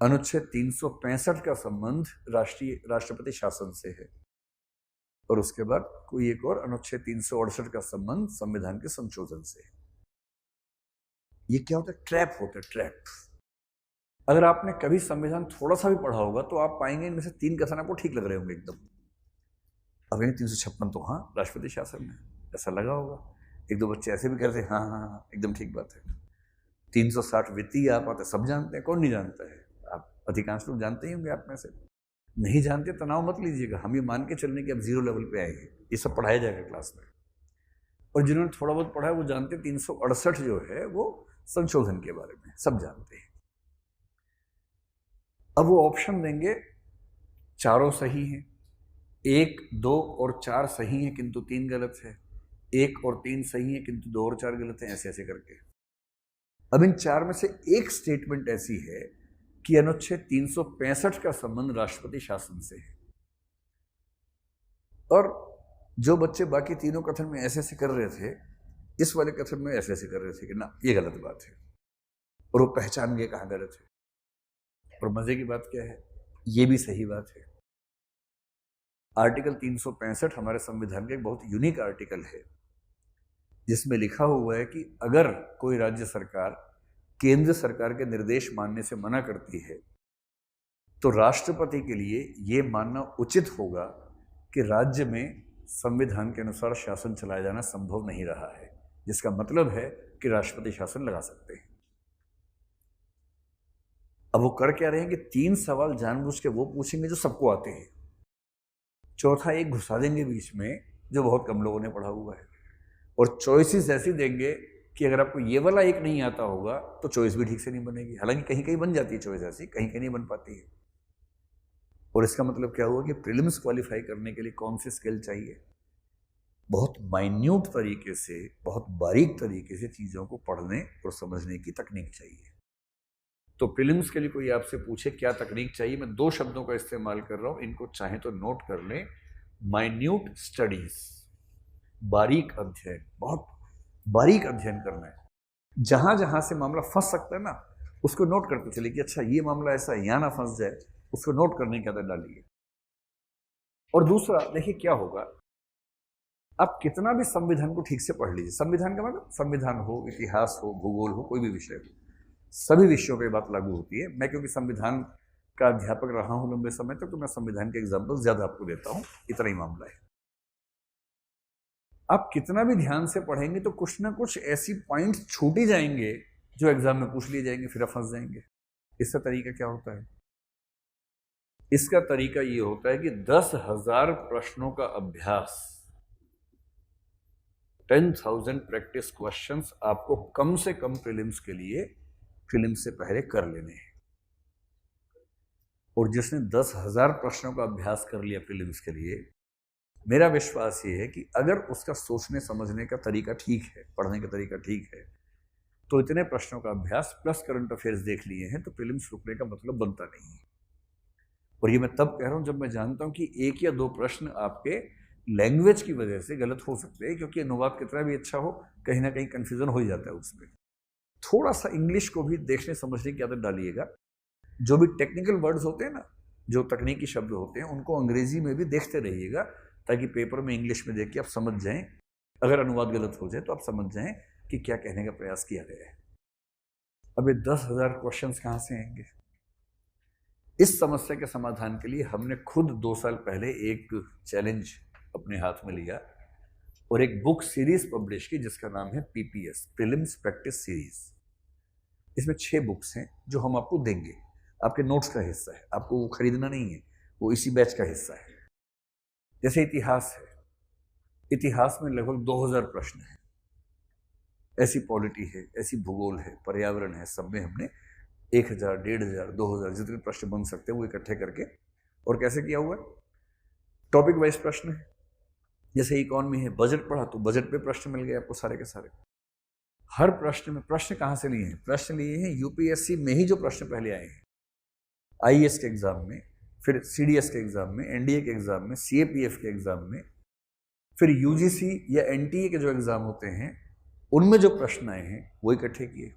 अनुच्छेद 365 का संबंध राष्ट्रपति शासन से है, और उसके बाद कोई एक और अनुच्छेद 368 का संबंध संविधान के संशोधन से है। ये क्या होता है? ट्रैप होता है, ट्रैप। अगर आपने कभी संविधान थोड़ा सा भी पढ़ा होगा तो आप पाएंगे इनमें से 3 कथन आपको ठीक लग रहे होंगे एकदम। अब 356 तो हाँ राष्ट्रपति शासन है, ऐसा लगा होगा। 1-2 बच्चे ऐसे भी कहते हैं हाँ हाँ हाँ एकदम ठीक बात है। 360 वित्तीय आपात है, सब जानते हैं, कौन नहीं जानता है? आप अधिकांश लोग जानते ही होंगे आप में से। नहीं जानते तनाव मत लीजिएगा, हम ये मान के चलने के अब 0 लेवल पे आए हैं, ये सब पढ़ाया जाएगा क्लास में। और जिन्होंने थोड़ा बहुत पढ़ा है वो जानते हैं 368 जो है वो संशोधन के बारे में सब जानते हैं। अब वो ऑप्शन देंगे, चारों सही हैं, 1, 2 और 4 सही हैं किंतु 3 गलत है, 1 और 3 सही हैं किंतु 2 और 4 गलत हैं, ऐसे ऐसे करके। अब इन 4 में से एक स्टेटमेंट ऐसी है कि अनुच्छेद 365 का संबंध राष्ट्रपति शासन से है, और जो बच्चे बाकी तीनों कथन में ऐसे ऐसे कर रहे थे, इस वाले कथन में ऐसे ऐसे कर रहे थे कि ना ये गलत बात है, और वो पहचान गए कहाँ गलत है। और मजे की बात क्या है, ये भी सही बात है। आर्टिकल 365 हमारे संविधान का एक बहुत यूनिक आर्टिकल है, जिसमें लिखा हुआ है कि अगर कोई राज्य सरकार केंद्र सरकार के निर्देश मानने से मना करती है तो राष्ट्रपति के लिए ये मानना उचित होगा कि राज्य में संविधान के अनुसार शासन चलाया जाना संभव नहीं रहा है, जिसका मतलब है कि राष्ट्रपति शासन लगा सकते हैं। अब वो कर क्या रहे हैं कि 3 सवाल जानबूझ के वो पूछेंगे जो सबको आते हैं, चौथा एक घुसा देंगे बीच में जो बहुत कम लोगों ने पढ़ा हुआ है, और चॉइसेस ऐसी देंगे कि अगर आपको ये वाला एक नहीं आता होगा तो चॉइस भी ठीक से नहीं बनेगी। हालांकि कहीं कहीं बन जाती है चॉइस ऐसी, कहीं कहीं नहीं बन पाती है। और इसका मतलब क्या हुआ कि प्रीलिम्स क्वालिफाई करने के लिए कौन सी स्किल चाहिए? बहुत माइन्यूट तरीके से, बहुत बारीक तरीके से चीज़ों को पढ़ने और समझने की तकनीक चाहिए। तो प्रीलिम्स के लिए कोई आपसे पूछे क्या तकनीक चाहिए, मैं 2 शब्दों का इस्तेमाल कर रहा हूँ, इनको चाहे तो नोट कर लें। माइन्यूट स्टडीज, बारीक अध्ययन, बहुत बारीक अध्ययन करना है। जहां जहां से मामला फंस सकता है ना, उसको नोट करते चलिए कि अच्छा ये मामला ऐसा है, यहां ना फंस जाए, उसको नोट करने की आदत डालिए। और दूसरा देखिए क्या होगा, आप कितना भी संविधान को ठीक से पढ़ लीजिए, संविधान का मतलब संविधान हो, इतिहास हो, भूगोल हो, कोई भी विषय हो, सभी विषयों पर बात लागू होती है। मैं क्योंकि संविधान का अध्यापक रहा हूं लंबे समय तक, तो मैं संविधान के एग्जाम्पल ज्यादा आपको देता हूं, इतना ही मामला है। आप कितना भी ध्यान से पढ़ेंगे तो कुछ ना कुछ ऐसी पॉइंट्स छूट ही जाएंगे जो एग्जाम में पूछ लिए जाएंगे, फिर आप फंस जाएंगे। इसका तरीका क्या होता है? इसका तरीका ये होता है कि 10,000 प्रश्नों का अभ्यास, 10,000 प्रैक्टिस क्वेश्चंस आपको कम से कम प्रीलिम्स के लिए, प्रीलिम्स से पहले कर लेने हैं। और जिसने 10,000 प्रश्नों का अभ्यास कर लिया प्रीलिम्स के लिए, मेरा विश्वास ये है कि अगर उसका सोचने समझने का तरीका ठीक है, पढ़ने का तरीका ठीक है, तो इतने प्रश्नों का अभ्यास प्लस करंट अफेयर्स देख लिए हैं तो प्रीलिम्स रुकने का मतलब बनता नहीं है। और ये मैं तब कह रहा हूं जब मैं जानता हूं कि 1 या 2 प्रश्न आपके लैंग्वेज की वजह से गलत हो सकते हैं, क्योंकि अनुवाद कितना भी अच्छा हो कहीं ना कहीं कंफ्यूजन हो ही जाता है उसमें। थोड़ा सा इंग्लिश को भी देखने समझने की आदत डालिएगा। जो भी टेक्निकल वर्ड्स होते हैं ना, जो तकनीकी शब्द होते हैं, उनको अंग्रेजी में भी देखते रहिएगा, ताकि पेपर में इंग्लिश में देख के आप समझ जाएं। अगर अनुवाद गलत हो जाए तो आप समझ जाएं कि क्या कहने का प्रयास किया गया है। अब ये 10,000 क्वेश्चंस कहाँ से आएंगे? इस समस्या के समाधान के लिए हमने खुद 2 साल पहले एक चैलेंज अपने हाथ में लिया और एक बुक सीरीज पब्लिश की जिसका नाम है PPS, प्रीलिम्स प्रैक्टिस सीरीज। इसमें 6 बुक्स हैं जो हम आपको देंगे, आपके नोट्स का हिस्सा है, आपको वो खरीदना नहीं है, वो इसी बैच का हिस्सा है। जैसे इतिहास है, इतिहास में लगभग 2000 प्रश्न हैं। ऐसी पॉलिटी है, ऐसी भूगोल है, पर्यावरण है, सब में हमने 1000, 1500, 2000 जितने प्रश्न बन सकते हैं वो इकट्ठे करके, और कैसे किया हुआ है, टॉपिक वाइज प्रश्न है। जैसे इकोनॉमी है, बजट पढ़ा तो बजट पे प्रश्न मिल गए आपको सारे के सारे। हर प्रश्न में प्रश्न कहाँ से लिए हैं? प्रश्न लिए हैं यूपीएससी में ही जो प्रश्न पहले आए हैं, आईएएस के एग्जाम में, फिर सीडीएस के एग्जाम में, एनडीए के एग्जाम में, सीएपीएफ के एग्जाम में, फिर यूजीसी या एनटीए के जो एग्जाम होते हैं उनमें जो प्रश्न आए हैं वो इकट्ठे किए।